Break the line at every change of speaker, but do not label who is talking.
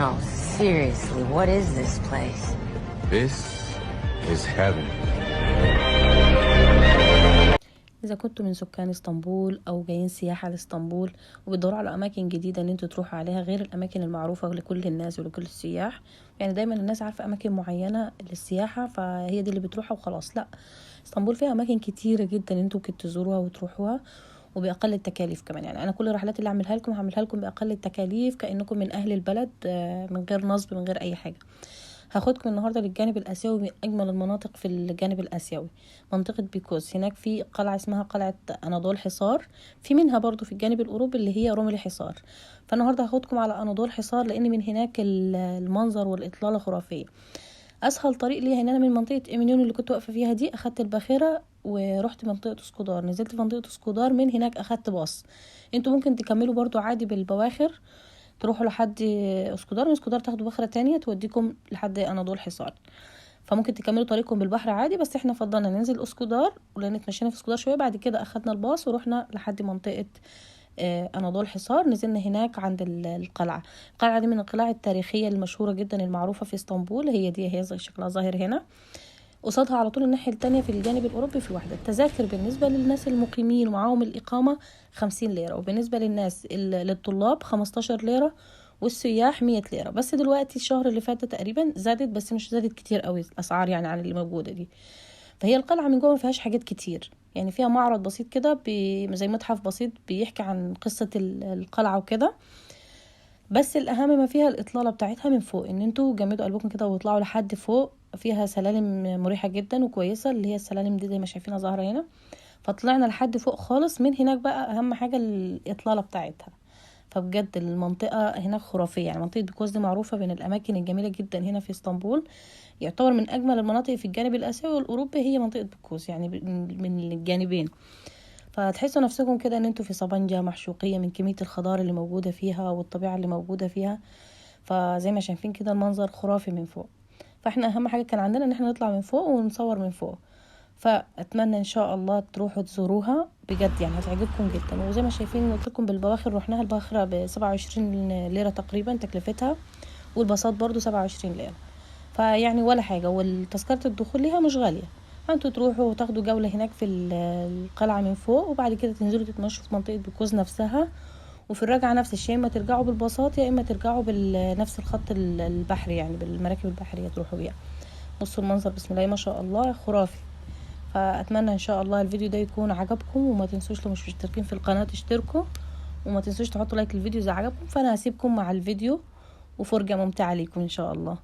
No, seriously, what is this place?
This is heaven.
إذا كنتوا من سكان اسطنبول أو جايين سياحة لاسطنبول وبتدوروا على أماكن جديدة إن انتوا تروحوا عليها غير الأماكن المعروفة لكل الناس ولكل السياح، يعني دايما الناس عارفة أماكن معينة للسياحة فهي دي اللي بتروحها وخلاص. لأ، اسطنبول فيها أماكن كتيرة جدا انتوا ممكن تزوروها وتروحوها وبأقل التكاليف كمان. يعني أنا كل الرحلات اللي هعملها لكم بأقل التكاليف كأنكم من أهل البلد، من غير نصب من غير أي حاجة. هاخدكم النهارده للجانب الاسيوي، من اجمل المناطق في الجانب الاسيوي منطقه بيكوز. هناك في قلعه اسمها قلعه اناضول حصار، في منها برضو في الجانب الاوروبي اللي هي رومل حصار. فالنهارده هاخدكم على اناضول حصار لان من هناك المنظر والاطلاله خرافيه. اسهل طريق ليها ان انا من منطقه ايمينيون اللي كنت واقفه فيها دي اخدت الباخره ورحت منطقه اسكودار، نزلت في منطقه اسكودار، من هناك اخدت باص. انتوا ممكن تكملوا برضو عادي بالبواخر تروحوا لحد اسكودار، من اسكودار تاخدوا بخرة تانية توديكم لحد اناضول حصار. فممكن تكملوا طريقكم بالبحر عادي، بس احنا فضلنا ننزل اسكودار ولان اتمشينا في اسكودار شويه، بعد كده اخدنا الباص ورحنا لحد منطقه اناضول حصار. نزلنا هناك عند القلعه. القلعه دي من القلاع التاريخيه المشهوره جدا المعروفه في اسطنبول، هي شكلها ظاهر هنا. قصادها على طول الناحيه التانية في الجانب الاوروبي في واحده. التذاكر بالنسبه للناس المقيمين ومعاهم الاقامه 50 ليره، وبالنسبه للناس للطلاب 15 ليره، والسياح 100 ليره. بس دلوقتي الشهر اللي فات تقريبا زادت، بس مش زادت كتير قوي الاسعار يعني عن اللي موجوده دي. فهي القلعه من جوه ما فيهاش حاجات كتير، يعني فيها معرض بسيط كده زي متحف بسيط بيحكي عن قصه القلعه وكده. بس الاهم ما فيها الاطلاله بتاعتها من فوق، ان انتوا جمدوا قلبكم كده واطلعوا لحد فوق. فيها سلالم مريحه جدا وكويسه، اللي هي السلالم دي زي ما شايفينها ظاهره هنا. فطلعنا لحد فوق خالص، من هناك بقى اهم حاجه الاطلاله بتاعتها. فبجد المنطقه هناك خرافيه، يعني منطقه بيكوز دي معروفه بين الاماكن الجميله جدا هنا في اسطنبول. يعتبر من اجمل المناطق في الجانب الاسيوي والاوروبي هي منطقه بيكوز، يعني من الجانبين. فتحسوا نفسكم كده ان انتوا في صبنجة محشوقية من كمية الخضار اللي موجودة فيها والطبيعة اللي موجودة فيها. فزي ما شايفين كده المنظر خرافي من فوق. فاحنا اهم حاجة كان عندنا ان احنا نطلع من فوق ونصور من فوق. فاتمنى ان شاء الله تروحوا تزوروها بجد، يعني هتعجبكم جدا. وزي ما شايفين قلت لكم بالبواخر رحناها، الباخرة ب27 ليرة تقريبا تكلفتها، والباصات برضو 27 ليرة. فيعني ولا حاجة، والتذكرة الدخول ليها مش غالية. انتوا تروحوا وتاخدوا جولة هناك في القلعة من فوق، وبعد كده تنزلوا تتمشوا في منطقة بيكوز نفسها. وفي الرجعة نفس الشيء، اما ترجعوا بالباصات يا اما ترجعوا بنفس الخط البحري، يعني بالمراكب البحرية تروحوا بيها. بصوا المنظر بسم الله ما شاء الله خرافي. فاتمنى ان شاء الله الفيديو ده يكون عجبكم، وما تنسوش لو مش مشتركين في القناة تشتركوا، وما تنسوش تحطوا لايك للفيديو اذا عجبكم. فانا هسيبكم مع الفيديو وفرجة ممتعة ليكم ان شاء الله.